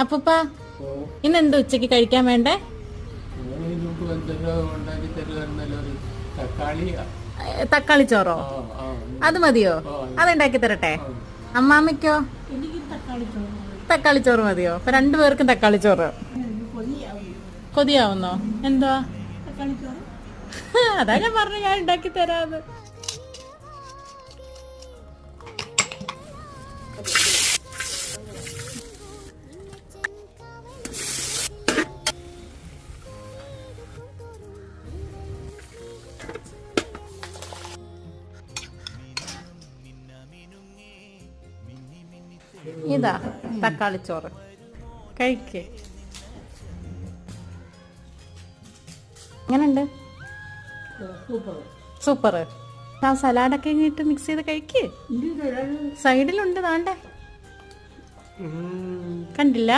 അപ്പൂപ്പ ഇന്നെന്താ ഉച്ചക്ക് കഴിക്കാൻ വേണ്ടേ? തക്കാളി ചോറോ? അത് മതിയോ? അതുണ്ടാക്കി തരട്ടെ. അമ്മാമ്മയ്ക്കോ? തക്കാളി ചോറ് മതിയോ? അപ്പൊ രണ്ടുപേർക്കും തക്കാളി ചോറ്. കൊതിയാവുന്നോ? എന്താ? അതാ ഞാൻ പറഞ്ഞു ഞാൻ ഉണ്ടാക്കി തരാന്ന്. ഇതാ തക്കാളി ചോറ്, കഴിക്ക്. എങ്ങനുണ്ട്? സൂപ്പർ. ആ സലാഡൊക്കെ ഇട്ട് മിക്സ് ചെയ്ത് കഴിക്ക്. സൈഡിലുണ്ട് താണ്ടെ, കണ്ടില്ല?